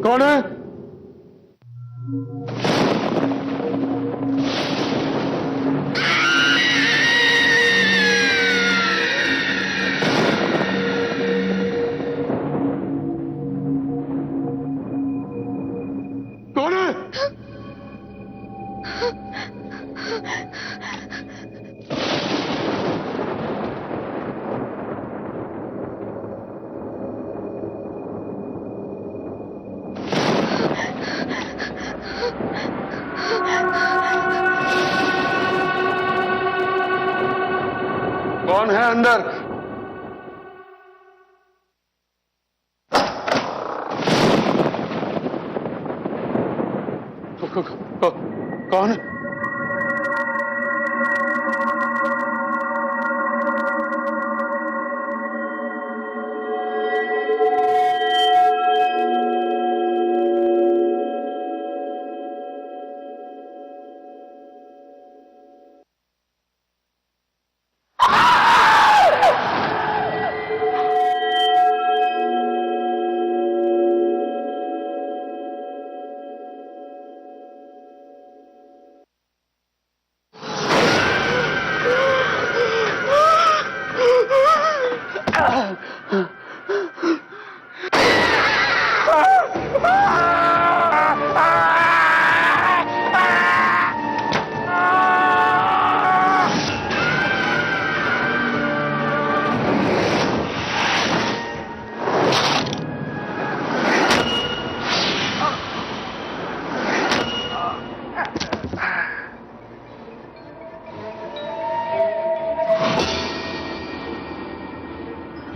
कौन है? कौन है? कौन है अंदर? कौन है?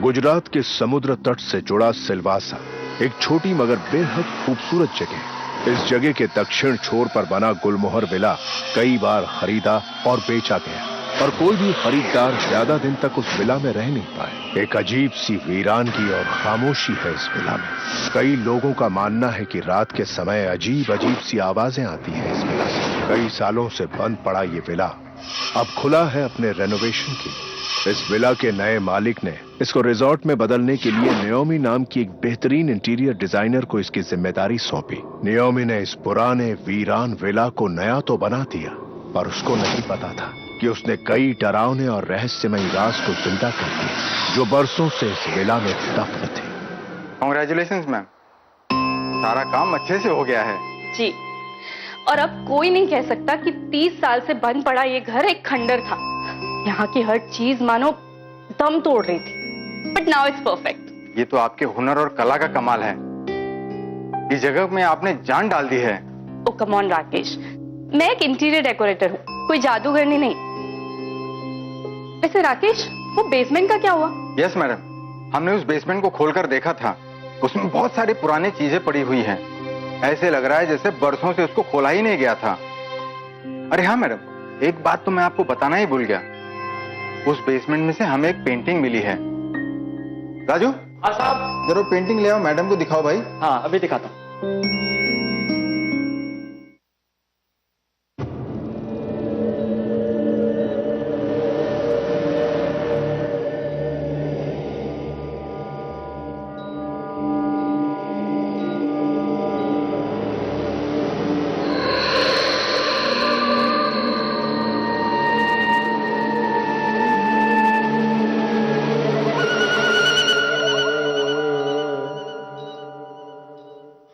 गुजरात के समुद्र तट से जुड़ा सिलवासा एक छोटी मगर बेहद खूबसूरत जगह। इस जगह के दक्षिण छोर पर बना गुलमोहर विला कई बार खरीदा और बेचा गया, और कोई भी खरीदार ज्यादा दिन तक उस विला में रह नहीं पाए। एक अजीब सी वीरानगी और खामोशी है इस विला में। कई लोगों का मानना है कि रात के समय अजीब अजीब सी आवाजें आती हैं इस विला से। कई सालों से बंद पड़ा ये विला अब खुला है अपने रेनोवेशन के लिए। इस विला के नए मालिक ने इसको रिजॉर्ट में बदलने के लिए नियोमी नाम की एक बेहतरीन इंटीरियर डिजाइनर को इसकी जिम्मेदारी सौंपी। नियोमी ने इस पुराने वीरान विला को नया तो बना दिया, पर उसको नहीं पता था कि उसने कई डरावने और रहस्यमयी राज को जिंदा कर दिया जो बरसों से इस विला में दफन थे। कांग्रेचुलेशंस मैम, सारा काम अच्छे से हो गया है। जी, और अब कोई नहीं कह सकता कि 30 साल से बंद पड़ा ये घर एक खंडर था। यहाँ की हर चीज मानो दम तोड़ रही थी, बट नाउ इट्स परफेक्ट। ये तो आपके हुनर और कला का कमाल है। इस जगह में आपने जान डाल दी है। ओ कम ऑन राकेश, मैं एक इंटीरियर डेकोरेटर हूँ, कोई जादूगरनी नहीं। वैसे राकेश, वो बेसमेंट का क्या हुआ? यस मैडम, हमने उस बेसमेंट को खोलकर देखा था। उसमें बहुत सारी पुरानी चीजें पड़ी हुई हैं। ऐसे लग रहा है जैसे बरसों से उसको खोला ही नहीं गया था। अरे हाँ मैडम, एक बात तो मैं आपको बताना ही भूल गया। उस बेसमेंट में से हमें एक पेंटिंग मिली है। राजू, हाँ साहब। जरूर पेंटिंग ले आओ, मैडम को दिखाओ भाई। हाँ, अभी दिखाता हूँ।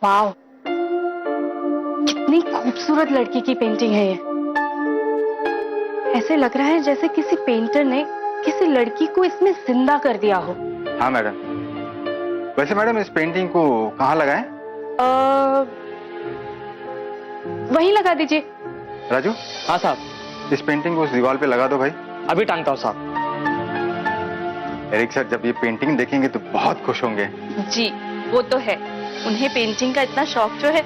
वाव, कितनी खूबसूरत लड़की की पेंटिंग है ये। ऐसे लग रहा है जैसे किसी पेंटर ने किसी लड़की को इसमें जिंदा कर दिया हो। हाँ मैडम। वैसे मैडम, इस पेंटिंग को कहाँ लगाएं? वहीं लगा दीजिए। राजू। हाँ साहब। इस पेंटिंग को उस दीवार पे लगा दो भाई। अभी टांगता हूँ साहब। एरिक सर जब ये पेंटिंग देखेंगे तो बहुत खुश होंगे। जी, वो तो है, उन्हें पेंटिंग का इतना शौक जो है।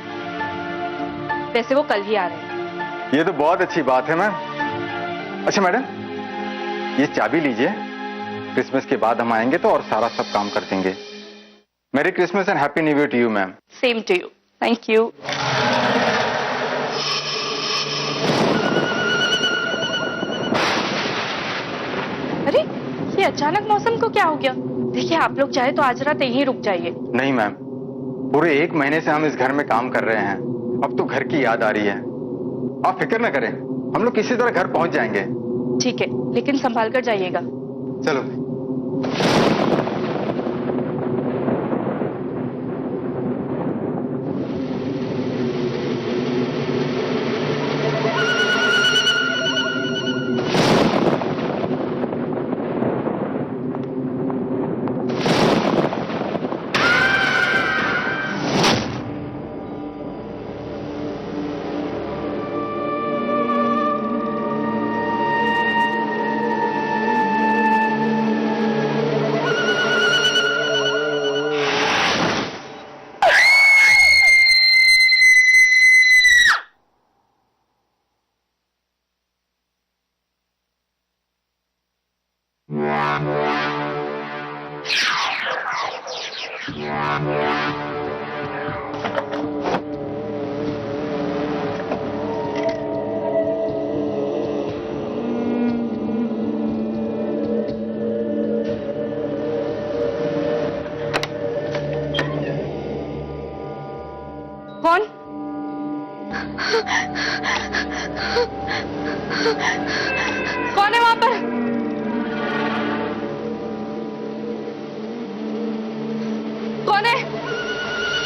वैसे वो कल ही आ रहे हैं। ये तो बहुत अच्छी बात है मैम। अच्छा मैडम, ये चाबी लीजिए। क्रिसमस के बाद हम आएंगे तो और सारा सब काम कर देंगे। Merry Christmas and happy new year to you ma'am. Same to you. Thank you. अरे ये अचानक मौसम को क्या हो गया? देखिए, आप लोग चाहे तो आज रात यहीं रुक जाइए। नहीं मैम, पूरे 1 महीने से हम इस घर में काम कर रहे हैं। अब तो घर की याद आ रही है। आप फिक्र न करें, हम लोग किसी तरह घर पहुंच जाएंगे। ठीक है, लेकिन संभाल कर जाइएगा। चलो। कौन? कौन है वहां पर? कौन है?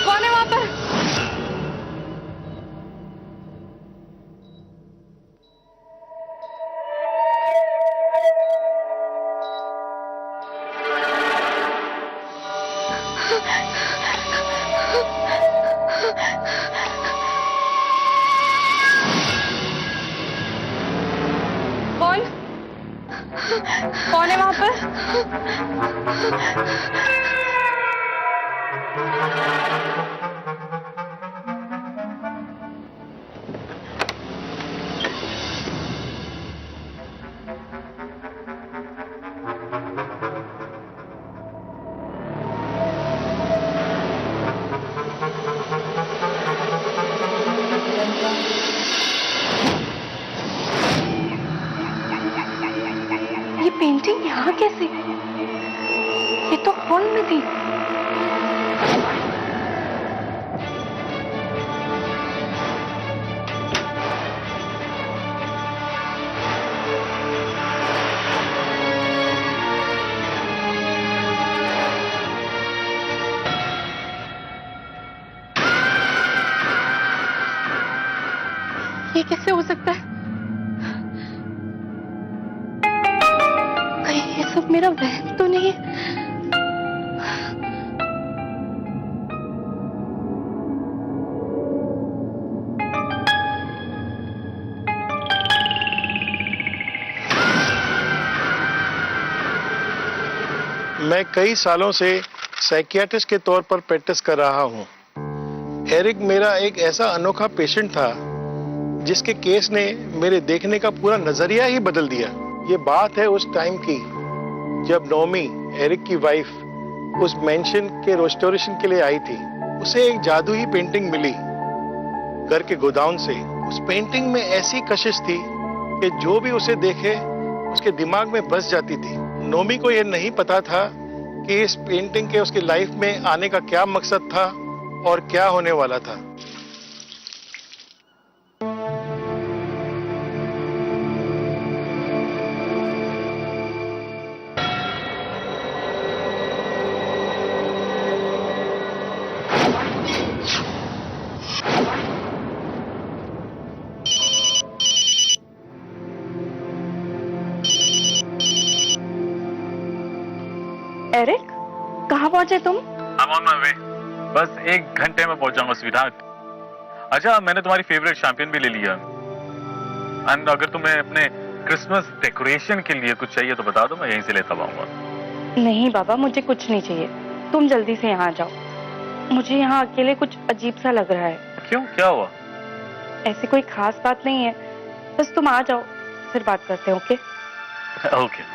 कौन है वहां पर? कौन? कौन है वहां पर? ये पेंटिंग यहाँ कैसे? ये तो हॉल में थी। ये कैसे हो सकता है? कहीं ये सब मेरा वहम तो नहीं है? मैं कई सालों से साइकियाट्रिस्ट के तौर पर प्रैक्टिस कर रहा हूं। एरिक मेरा एक ऐसा अनोखा पेशेंट था जिसके केस ने मेरे देखने का पूरा नजरिया ही बदल दिया। ये बात है उस टाइम की जब नोमी, एरिक की वाइफ, उस मेंशन के रेस्टोरेशन के लिए आई थी। उसे एक जादुई पेंटिंग मिली घर के गोदाम से। उस पेंटिंग में ऐसी कशिश थी कि जो भी उसे देखे उसके दिमाग में बस जाती थी। नोमी को यह नहीं पता था कि इस पेंटिंग के उसकी लाइफ में आने का क्या मकसद था और क्या होने वाला था। एरिक, कहाँ पहुंचे तुम? I'm on my way. बस 1 घंटे में पहुंच जाऊंगा स्वीटहार्ट। अच्छा, मैंने तुम्हारी फेवरेट शैंपियन भी ले लिया। एंड अगर तुम्हें अपने क्रिसमस डेकोरेशन के लिए कुछ चाहिए तो बता दो, मैं यहीं से लेता आऊंगा। नहीं बाबा, मुझे कुछ नहीं चाहिए। तुम जल्दी से यहाँ जाओ। मुझे यहाँ अकेले कुछ अजीब सा लग रहा है। क्यों, क्या हुआ? ऐसी कोई खास बात नहीं है, बस तुम आ जाओ, फिर बात करते हैं। ओके? ओके।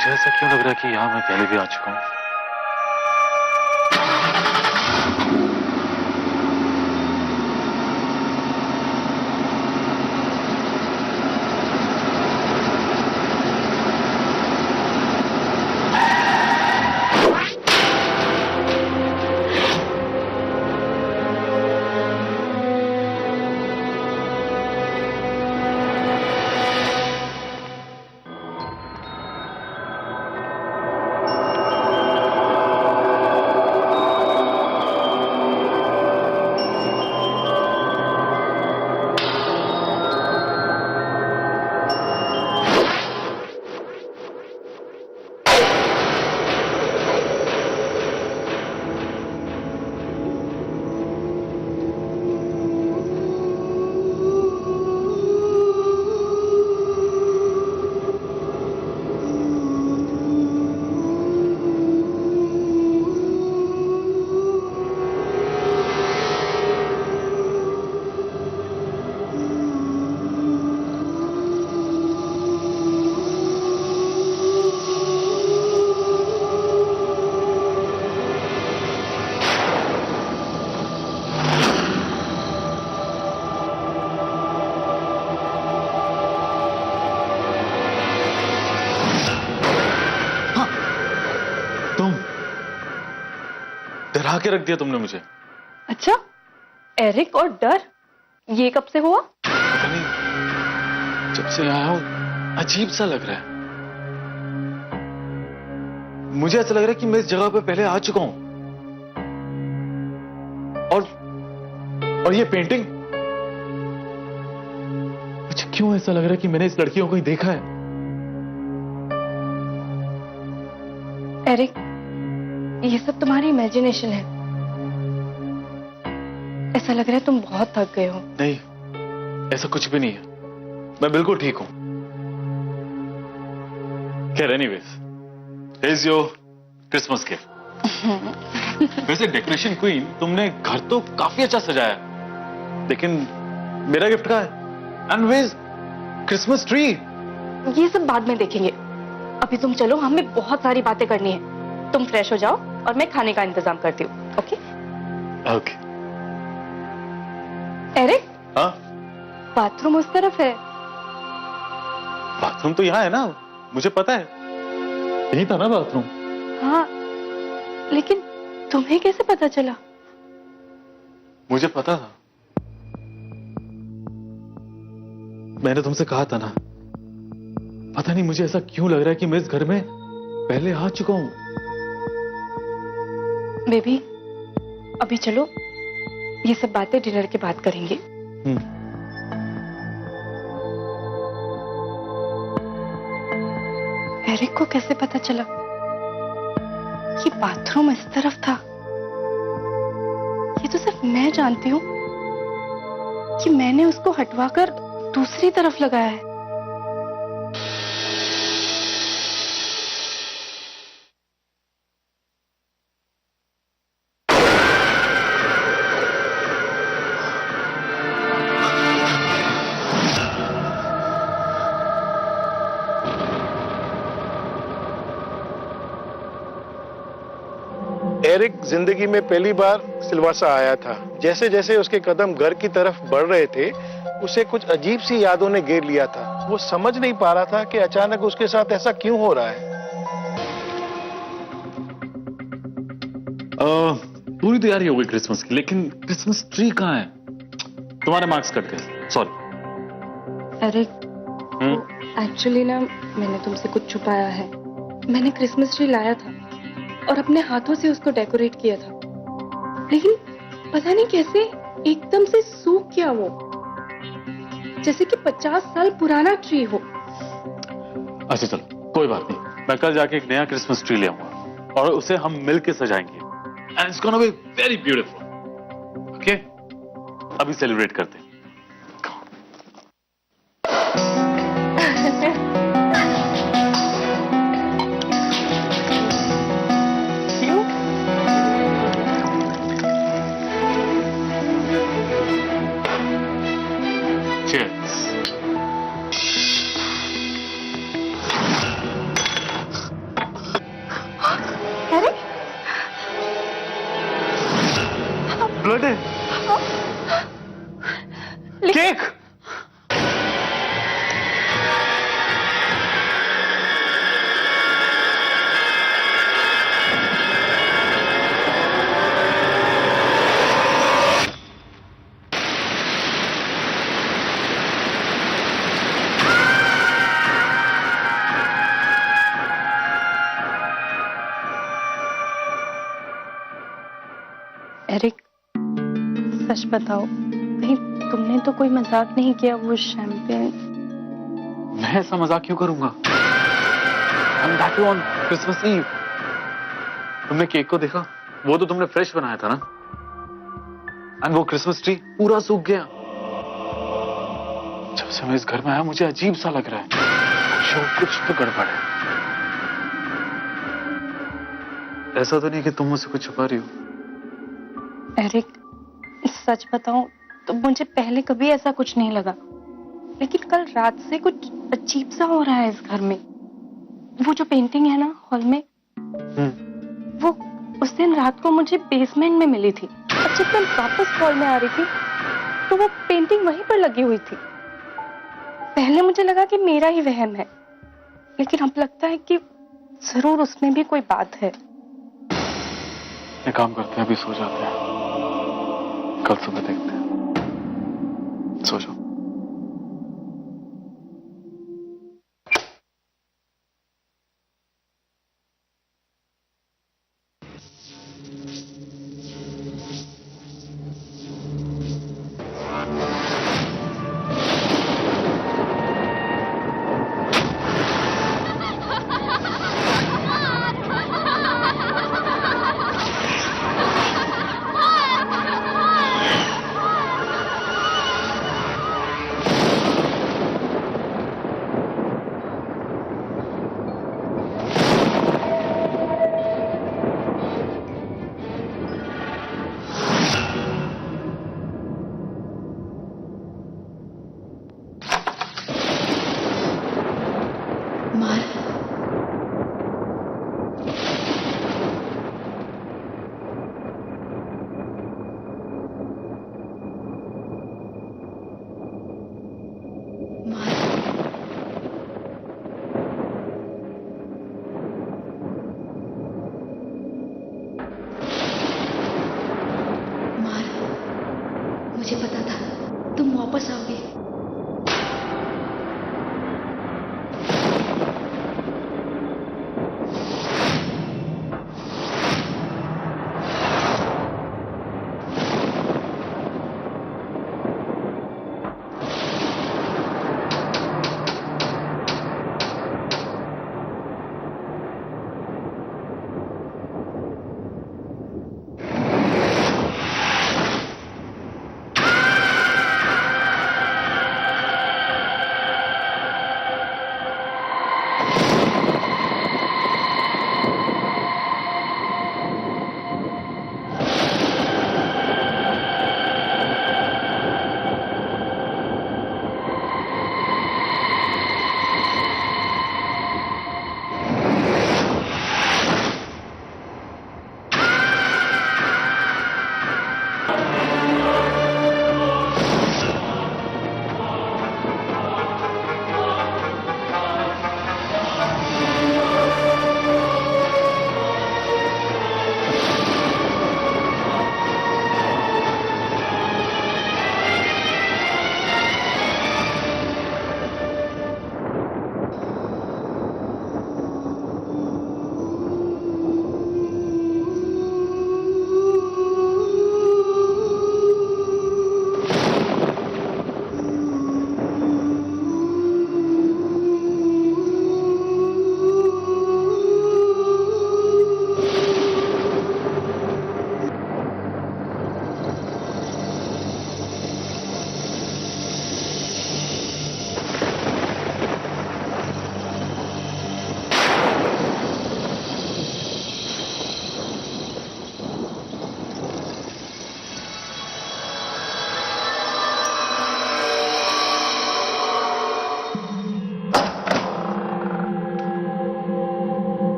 मुझे ऐसा क्यों लग रहा है कि यहाँ मैं पहले भी आ चुका हूँ? डरा के रख दिया तुमने मुझे। अच्छा, एरिक और डर, ये कब से हुआ? पता नहीं, जब से आया हूं अजीब सा लग रहा है। मुझे ऐसा लग रहा है कि मैं इस जगह पे पहले आ चुका हूं। और ये पेंटिंग, मुझे क्यों ऐसा लग रहा है कि मैंने इस लड़की को कहीं देखा है? एरिक, ये सब तुम्हारी इमेजिनेशन है। ऐसा लग रहा है तुम बहुत थक गए हो। नहीं, ऐसा कुछ भी नहीं है, मैं बिल्कुल ठीक हूं। खैर, anyways, here's your Christmas gift. वैसे डेकोरेशन क्वीन, तुमने घर तो काफी अच्छा सजाया, लेकिन मेरा गिफ्ट कहाँ है? And where's Christmas tree? ये सब बाद में देखेंगे, अभी तुम चलो, हमें बहुत सारी बातें करनी है। तुम फ्रेश हो जाओ और मैं खाने का इंतजाम करती हूँ। Okay okay. एरिक, हाँ, बाथरूम उस तरफ है। बाथरूम तो यहाँ है ना, मुझे पता है, यही था ना बाथरूम। हाँ, लेकिन तुम्हें कैसे पता चला? मुझे पता था, मैंने तुमसे कहा था ना। पता नहीं मुझे ऐसा क्यों लग रहा है कि मैं इस घर में पहले आ चुका हूं। बेबी, अभी चलो, ये सब बातें डिनर के बाद करेंगे। एरिक को कैसे पता चला कि बाथरूम इस तरफ था? ये तो सिर्फ मैं जानती हूँ कि मैंने उसको हटवाकर दूसरी तरफ लगाया है। एरिक जिंदगी में पहली बार सिलवासा आया था। जैसे जैसे उसके कदम घर की तरफ बढ़ रहे थे, उसे कुछ अजीब सी यादों ने घेर लिया था। वो समझ नहीं पा रहा था कि अचानक उसके साथ ऐसा क्यों हो रहा है। पूरी तैयारी हो गई क्रिसमस की, लेकिन क्रिसमस ट्री कहाँ है? तुम्हारे मार्क्स कट गए, सॉरी। एरिक, एक्चुअली ना, मैंने तुमसे कुछ छुपाया है। मैंने क्रिसमस ट्री लाया था और अपने हाथों से उसको डेकोरेट किया था, लेकिन पता नहीं कैसे एकदम से सूख गया वो, जैसे कि 50 साल पुराना ट्री हो। अच्छा चलो, कोई बात नहीं, मैं कल जाके एक नया क्रिसमस ट्री ले आऊंगा और उसे हम मिलके सजाएंगे। And it's gonna be very beautiful. Okay, अभी सेलिब्रेट करते हैं। Cheers. Birthday cake. एरिक, सच बताओ, कहीं तुमने तो कोई मजाक नहीं किया? वो शैंपेन। मैं ऐसा मजाक क्यों करूंगा? And that too on Christmas Eve। तुमने केक को देखा? वो तो तुमने फ्रेश बनाया था ना? एंड वो क्रिसमस ट्री पूरा सूख गया। जब से मैं इस घर में आया मुझे अजीब सा लग रहा है। कुछ तो गड़बड़ है। ऐसा तो नहीं कि तुम मुझसे कुछ छुपा रही हो? एरिक, सच बताऊं तो मुझे पहले कभी ऐसा कुछ नहीं लगा, लेकिन कल रात से कुछ अजीब सा हो रहा है इस घर में। वो जो पेंटिंग है ना हॉल में, वो उस दिन रात को मुझे बेसमेंट में मिली थी, और जब मैं वापस हॉल में आ रही थी तो वो पेंटिंग वहीं पर लगी हुई थी। पहले मुझे लगा कि मेरा ही वहम है, लेकिन अब लगता है कि जरूर उसमें भी कोई बात है। एक काम करते हैं, अभी सो जाते हैं, कल सुबह देखते हैं। सो जाओ। मुझे पता था तुम वापस आओगे।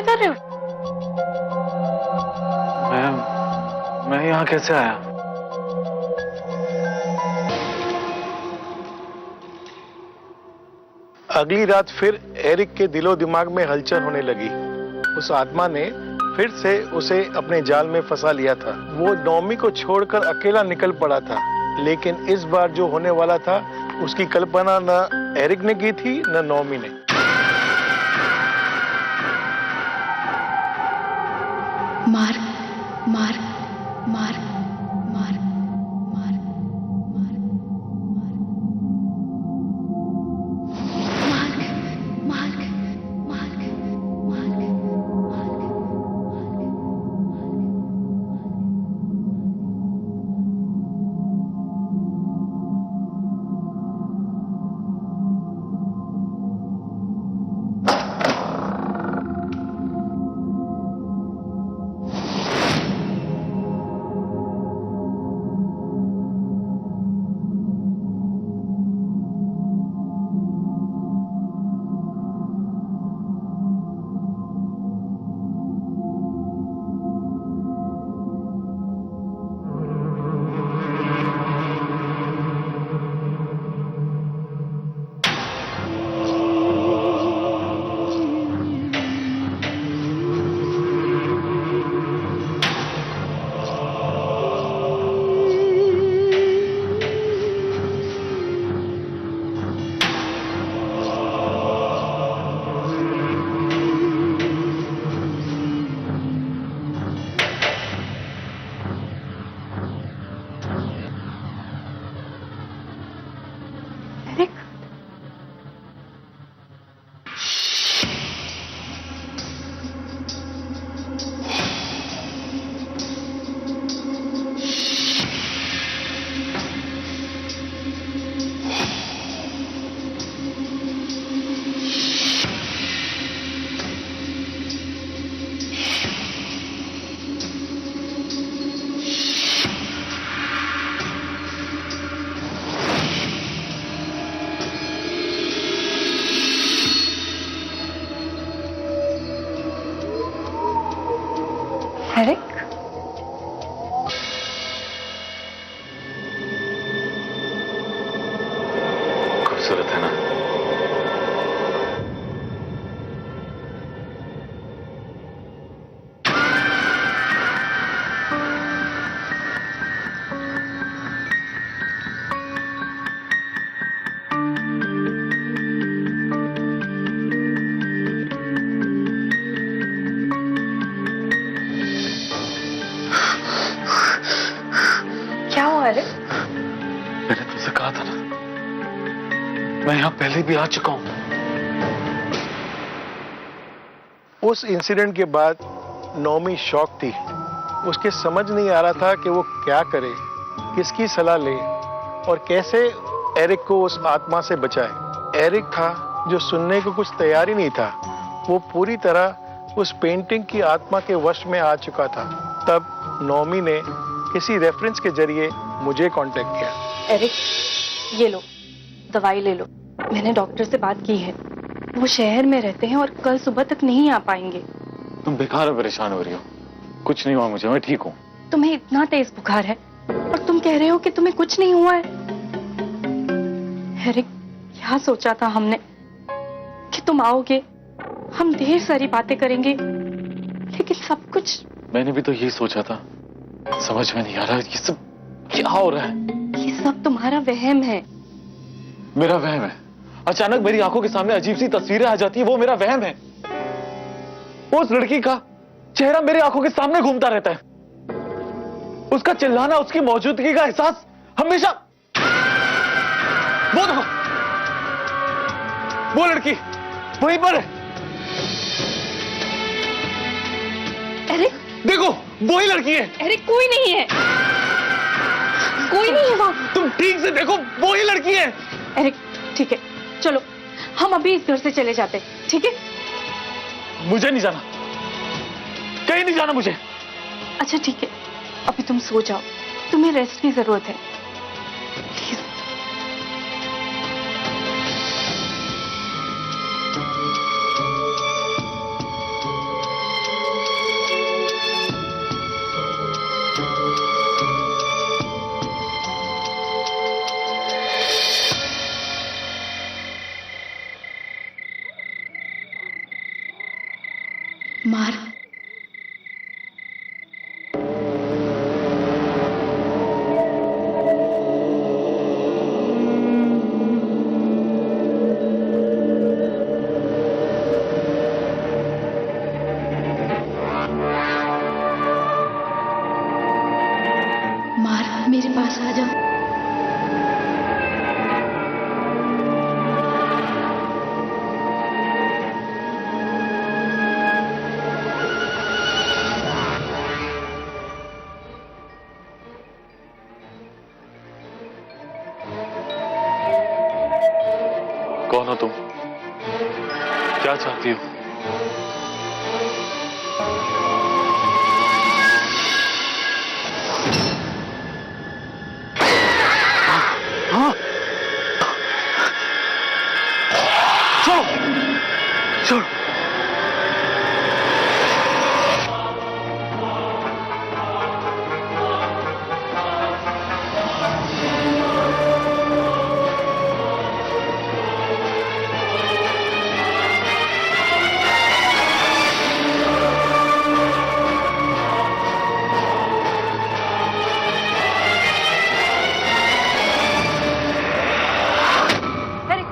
क्या कर रहे हो? मैं यहाँ कैसे आया? अगली रात फिर एरिक के दिलो दिमाग में हलचल होने लगी। उस आत्मा ने फिर से उसे अपने जाल में फंसा लिया था। वो नॉमी को छोड़कर अकेला निकल पड़ा था, लेकिन इस बार जो होने वाला था उसकी कल्पना न एरिक ने की थी न नॉमी ने। Mark Mark Mark Mark Mark Mark Mark Mark Mark Eric, Eric, खूबसूरत है ना? क्या हुआ एरिक? मैंने तुमसे कहा था ना, मैं यहाँ पहले भी आ चुका हूँ। उस इंसिडेंट के बाद नॉमी शॉक थी। उसके समझ नहीं आ रहा था कि वो क्या करे, किसकी सलाह ले और कैसे एरिक को उस आत्मा से बचाए। एरिक था जो सुनने को कुछ तैयार ही नहीं था। वो पूरी तरह उस पेंटिंग की आत्मा के वश में आ चुका था। तब नॉमी ने किसी रेफरेंस के जरिए मुझे कांटेक्ट किया। एरिक, ये लो, दवाई ले लो। मैंने डॉक्टर से बात की है, वो शहर में रहते हैं और कल सुबह तक नहीं आ पाएंगे। तुम बेकार परेशान हो रही हो। कुछ नहीं हुआ मुझे, मैं ठीक हूँ। तुम्हें इतना तेज बुखार है और तुम कह रहे हो कि तुम्हें कुछ नहीं हुआ है। एरिक, क्या सोचा था हमने कि तुम आओगे, हम ढेर सारी बातें करेंगे, लेकिन सब कुछ। मैंने भी तो यही सोचा था। समझ में नहीं आ रहा ये सब क्या हो रहा है। ये सब तुम्हारा वहम है। मेरा वहम है? अचानक मेरी आंखों के सामने अजीब सी तस्वीरें आ जाती है, वो मेरा वहम है। उस लड़की का चेहरा मेरी आंखों के सामने घूमता रहता है। उसका चिल्लाना, उसकी मौजूदगी का एहसास हमेशा। वो देखो, वो लड़की वहीं पर है। एरिक, देखो, वही लड़की है। एरिक, कोई नहीं है, कोई नहीं है वहां। तुम ठीक से देखो, वही लड़की है। एरिक, ठीक है, चलो हम अभी इस घर से चले जाते हैं, ठीक है? मुझे नहीं जाना, कहीं नहीं जाना मुझे। अच्छा ठीक है, अभी तुम सो जाओ, तुम्हें रेस्ट की जरूरत है, प्लीज। आ जाओ। कौन हो तुम? क्या चाहती हो? हाँ? छोड़ो, छोड़ो। एरिक,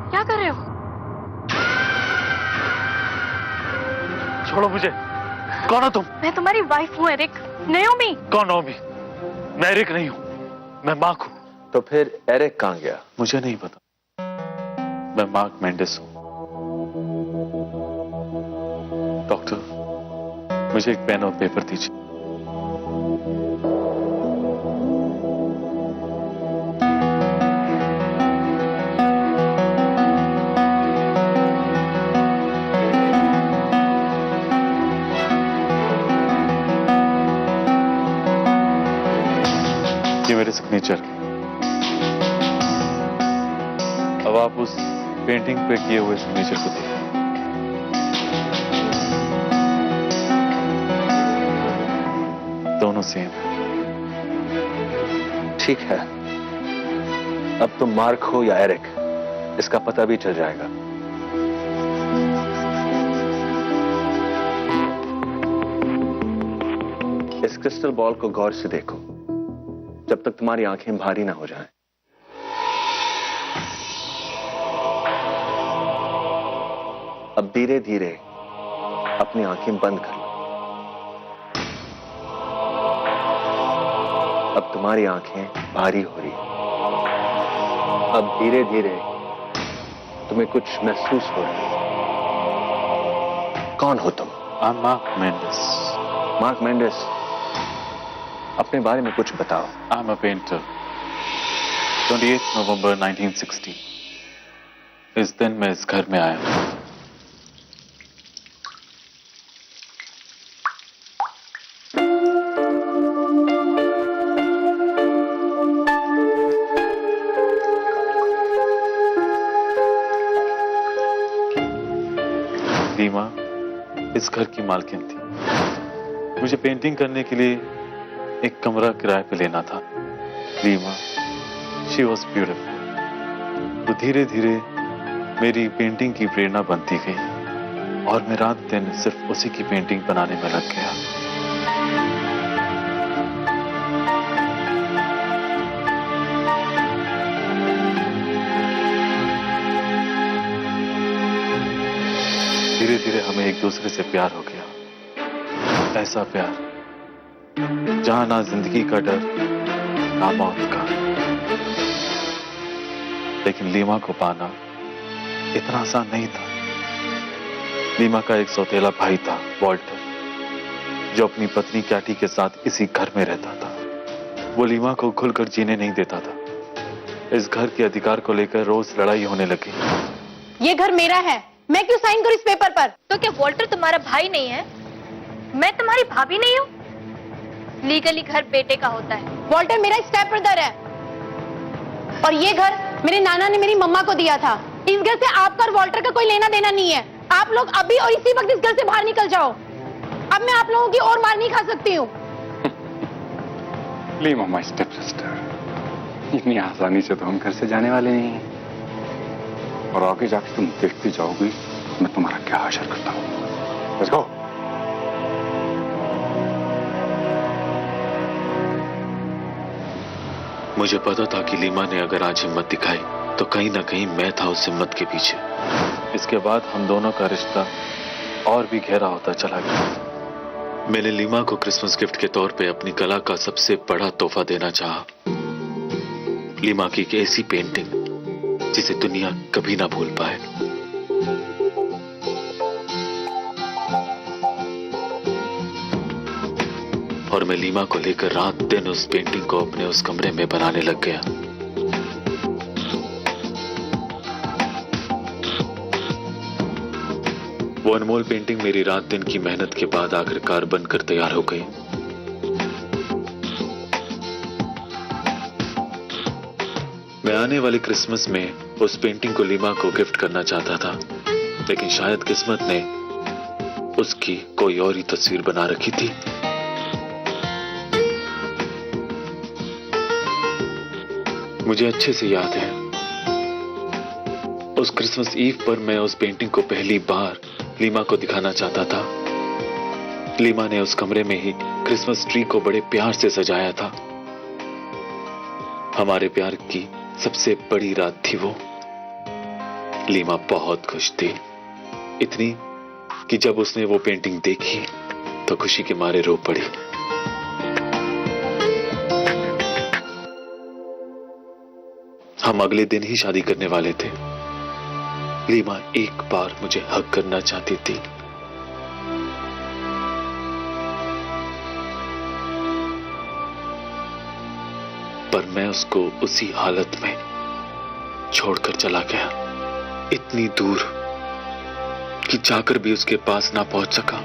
क्या कर रहे हो? छोड़ो मुझे। कौन हो तुम? मैं तुम्हारी वाइफ हूँ एरिक, नयोमी। कौन हो? मैं एरिक नहीं हूं, मैं मार्क हूं। तो फिर एरिक कहां गया? मुझे नहीं पता। मैं मार्क मेंडिस हूं। डॉक्टर, मुझे एक पेन और पेपर दीजिए। ये मेरे सिग्नेचर। अब आप उस पेंटिंग पे किए हुए सिग्नेचर को देखिए। दोनों सेम है। ठीक है, अब तुम मार्क हो या एरिक, इसका पता भी चल जाएगा। इस क्रिस्टल बॉल को गौर से देखो, जब तक तुम्हारी आंखें भारी ना हो जाएं। अब धीरे धीरे अपनी आंखें बंद कर लो। अब तुम्हारी आंखें भारी हो रही हैं। अब धीरे धीरे तुम्हें कुछ महसूस हो रहा है। कौन हो तुम? I am mark Mendis. Mark Mendis, अपने बारे में कुछ बताओ। I am a painter. 28 नवंबर 1960 इस दिन मैं इस घर में आया। रीमा इस घर की मालकिन थी। मुझे पेंटिंग करने के लिए एक कमरा किराए पे लेना था। Reema, she was beautiful. तो धीरे धीरे मेरी पेंटिंग की प्रेरणा बनती गई और मैं रात दिन सिर्फ उसी की पेंटिंग बनाने में लग गया। धीरे धीरे हमें एक दूसरे से प्यार हो गया। ऐसा प्यार जहां ना जिंदगी का डर ना मौत का। लेकिन लीमा को पाना इतना आसान नहीं था। लीमा का एक सौतेला भाई था, वॉल्टर, जो अपनी पत्नी कैटी के साथ इसी घर में रहता था। वो लीमा को खुलकर जीने नहीं देता था। इस घर के अधिकार को लेकर रोज लड़ाई होने लगी। ये घर मेरा है, मैं क्यों साइन करूं इस पेपर पर? तो क्या वॉल्टर तुम्हारा भाई नहीं है? मैं तुम्हारी भाभी नहीं हूँ? लीगली घर बेटे का होता है। वॉल्टर मेरा स्टेप ब्रदर है और ये घर मेरे नाना ने मेरी मम्मा को दिया था। इस घर से आपका और वॉल्टर का कोई लेना देना नहीं है। आप लोग अभी और इसी वक्त इस घर से बाहर निकल जाओ। अब मैं आप लोगों की और मार नहीं खा सकती हूँ। लीमा माय स्टेप सिस्टर, इतनी आसानी से तो हम घर से जाने वाले नहीं हैं। और आगे जाके तुम देखती जाओगी मैं तुम्हारा क्या हासिल करता हूँ। Let's go. मुझे पता था कि लीमा ने अगर आज हिम्मत दिखाई तो कहीं ना कहीं मैं था उस हिम्मत के पीछे। इसके बाद हम दोनों का रिश्ता और भी गहरा होता चला गया। मैंने लीमा को क्रिसमस गिफ्ट के तौर पे अपनी कला का सबसे बड़ा तोहफा देना चाहा। लीमा की एक ऐसी पेंटिंग जिसे दुनिया कभी ना भूल पाए। और मैं लीमा को लेकर रात दिन उस पेंटिंग को अपने उस कमरे में बनाने लग गया। वो अनमोल पेंटिंग मेरी रात दिन की मेहनत के बाद आखिरकार बनकर तैयार हो गई। मैं आने वाली क्रिसमस में उस पेंटिंग को लीमा को गिफ्ट करना चाहता था, लेकिन शायद किस्मत ने उसकी कोई और ही तस्वीर बना रखी थी। मुझे अच्छे से याद है, उस क्रिसमस ईव पर मैं उस पेंटिंग को पहली बार लीमा को दिखाना चाहता था। लीमा ने उस कमरे में ही क्रिसमस ट्री को बड़े प्यार से सजाया था। हमारे प्यार की सबसे बड़ी रात थी वो। लीमा बहुत खुश थी, इतनी कि जब उसने वो पेंटिंग देखी तो खुशी के मारे रो पड़ी। हम अगले दिन ही शादी करने वाले थे। लीमा एक बार मुझे हग करना चाहती थी। पर मैं उसको उसी हालत में छोड़कर चला गया, इतनी दूर कि जाकर भी उसके पास ना पहुंच सका।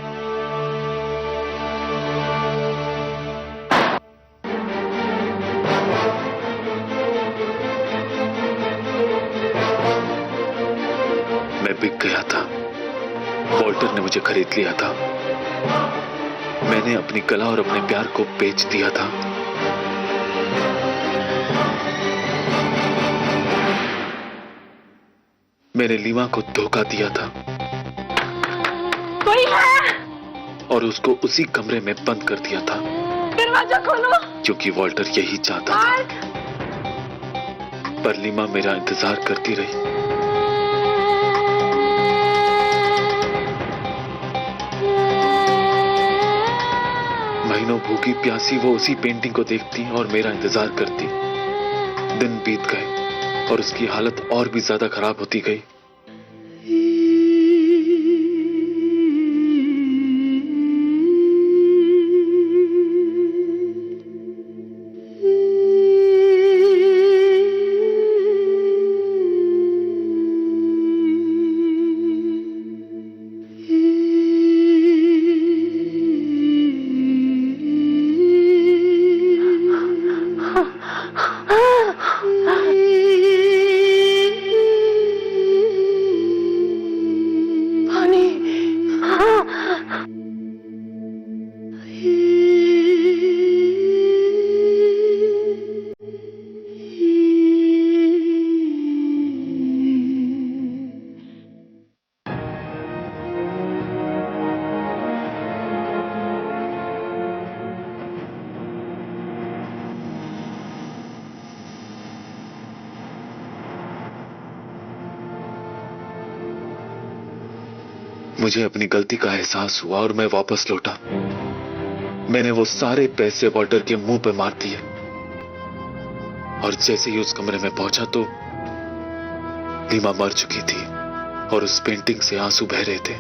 मैं बिक गया था। वॉल्टर ने मुझे खरीद लिया था। मैंने अपनी कला और अपने प्यार को बेच दिया था। मैंने लीमा को धोखा दिया था। कोई है? और उसको उसी कमरे में बंद कर दिया था। दरवाजा खोलो। क्योंकि वॉल्टर यही चाहता था। पर लीमा मेरा इंतजार करती रही। महीनों भूखी प्यासी वो उसी पेंटिंग को देखती और मेरा इंतजार करती। दिन बीत गए और उसकी हालत और भी ज्यादा खराब होती गई। मुझे अपनी गलती का एहसास हुआ और मैं वापस लौटा। मैंने वो सारे पैसे वॉल्टर के मुंह पे मार दिए और जैसे ही उस कमरे में पहुंचा तो लीमा मर चुकी थी और उस पेंटिंग से आंसू बह रहे थे।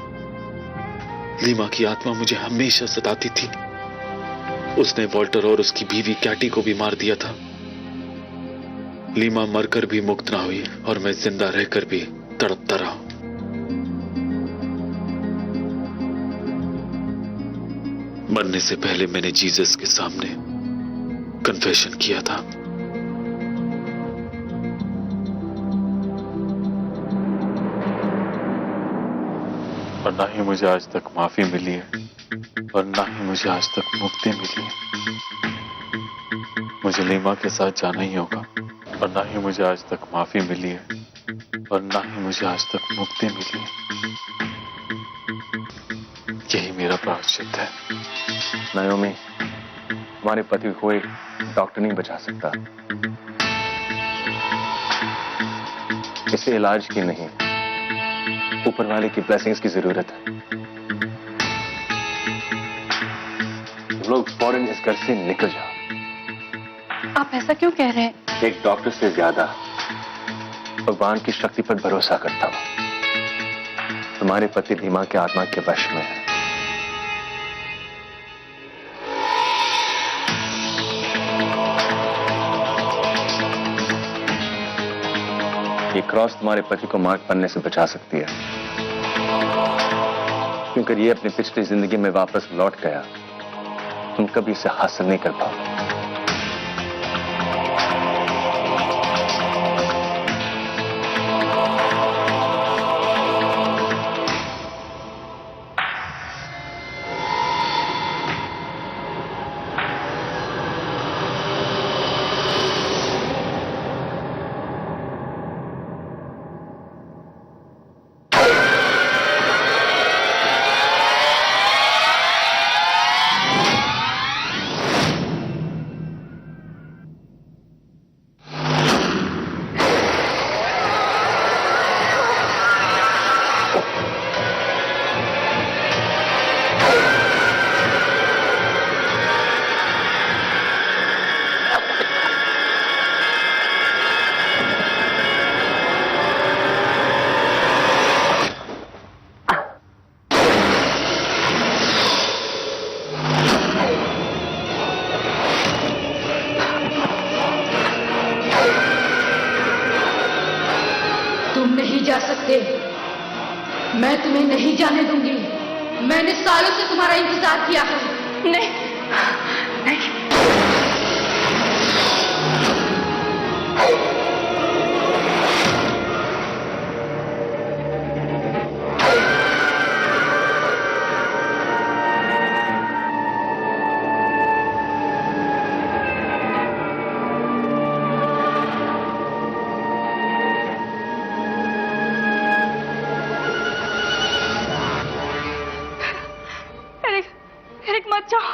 लीमा की आत्मा मुझे हमेशा सताती थी। उसने वॉल्टर और उसकी बीवी कैटी को भी मार दिया था। लीमा मरकर भी मुक्त ना हुई और मैं जिंदा रहकर भी तड़पता रहा। मरने से पहले मैंने जीसस के सामने कन्फेशन किया था। और ना ही मुझे आज तक माफी मिली है और ना ही मुझे आज तक मुक्ति मिली है। मुझे लीमा के साथ जाना ही होगा और ना ही मुझे आज तक माफी मिली है और ना ही मुझे आज तक मुक्ति मिली है। यही मेरा प्रायश्चित है। नायोमी, हमारे पति को एक डॉक्टर नहीं बचा सकता। इसे इलाज की नहीं, ऊपर वाले की ब्लेसिंग्स की जरूरत है। लोग फौरन इस घर से निकल जाओ। आप ऐसा क्यों कह रहे हैं? एक डॉक्टर से ज्यादा भगवान की शक्ति पर भरोसा करता हूं। तुम्हारे पति लीमा के आत्मा के वश में है। ये क्रॉस तुम्हारे पति को मार्ग बनने से बचा सकती है, क्योंकि ये अपनी पिछली जिंदगी में वापस लौट गया, तुम कभी इसे हासिल नहीं कर पाओ। तुम नहीं जा सकते, मैं तुम्हें नहीं जाने दूंगी। मैंने सालों से तुम्हारा इंतजार किया है। नहीं, नहीं। एरिक मत जाओ।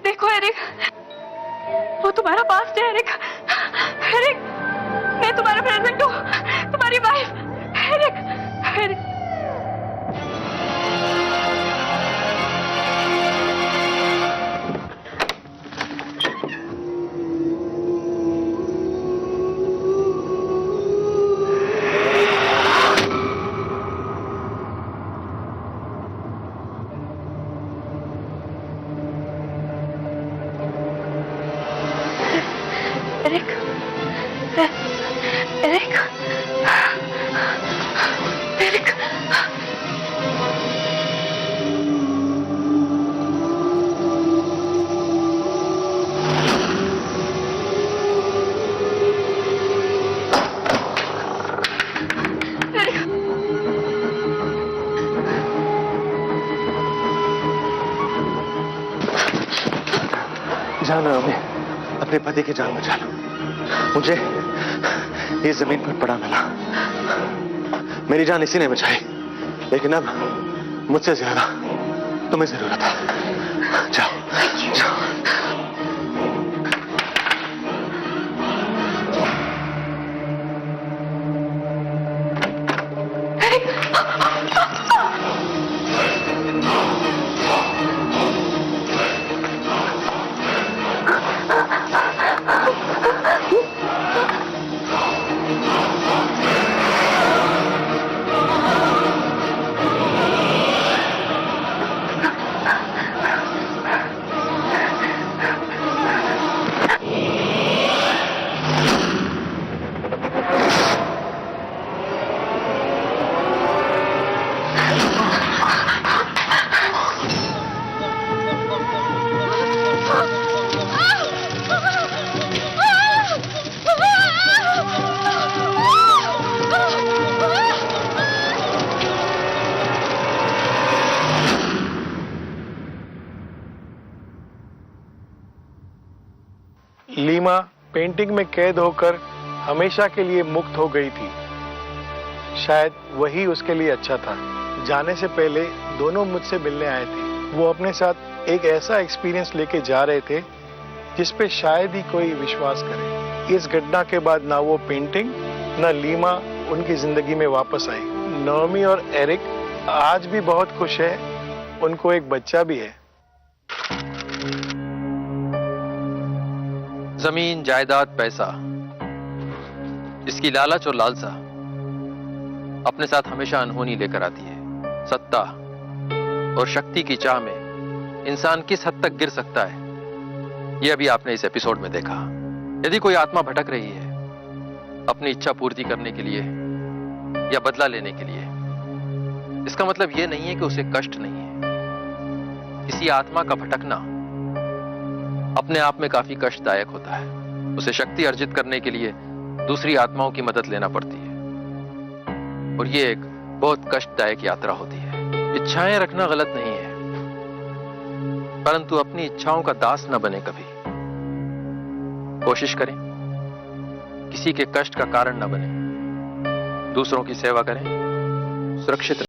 देखो एरिक, वो तुम्हारा पास्ट है। एरिक, एरिक, मैं तुम्हारा प्रेजेंट हूँ, तुम्हारी wife. Eric, Eric. Eric, Eric, Eric. जाना हमें अपने पति की जान बचा लो। मुझे ये जमीन पर पड़ा मिला, मेरी जान इसी ने बचाई, लेकिन अब मुझसे ज्यादा तुम्हें जरूरत है। जाओ, जाओ। लीमा पेंटिंग में कैद होकर हमेशा के लिए मुक्त हो गई थी। शायद वही उसके लिए अच्छा था। जाने से पहले दोनों मुझसे मिलने आए थे। वो अपने साथ एक ऐसा एक्सपीरियंस लेके जा रहे थे जिस पे शायद ही कोई विश्वास करे। इस घटना के बाद ना वो पेंटिंग ना लीमा उनकी जिंदगी में वापस आई। नोमी और एरिक आज भी बहुत खुश है, उनको एक बच्चा भी है। जमीन, जायदाद, पैसा, इसकी लालच और लालसा अपने साथ हमेशा अनहोनी लेकर आती है। सत्ता और शक्ति की चाह में इंसान किस हद तक गिर सकता है, यह अभी आपने इस एपिसोड में देखा। यदि कोई आत्मा भटक रही है अपनी इच्छा पूर्ति करने के लिए या बदला लेने के लिए, इसका मतलब यह नहीं है कि उसे कष्ट नहीं है। किसी आत्मा का भटकना अपने आप में काफी कष्टदायक होता है। उसे शक्ति अर्जित करने के लिए दूसरी आत्माओं की मदद लेना पड़ती है और यह एक बहुत कष्टदायक यात्रा होती है। इच्छाएं रखना गलत नहीं है, परंतु अपनी इच्छाओं का दास न बने कभी। कोशिश करें किसी के कष्ट का कारण न बने, दूसरों की सेवा करें, सुरक्षित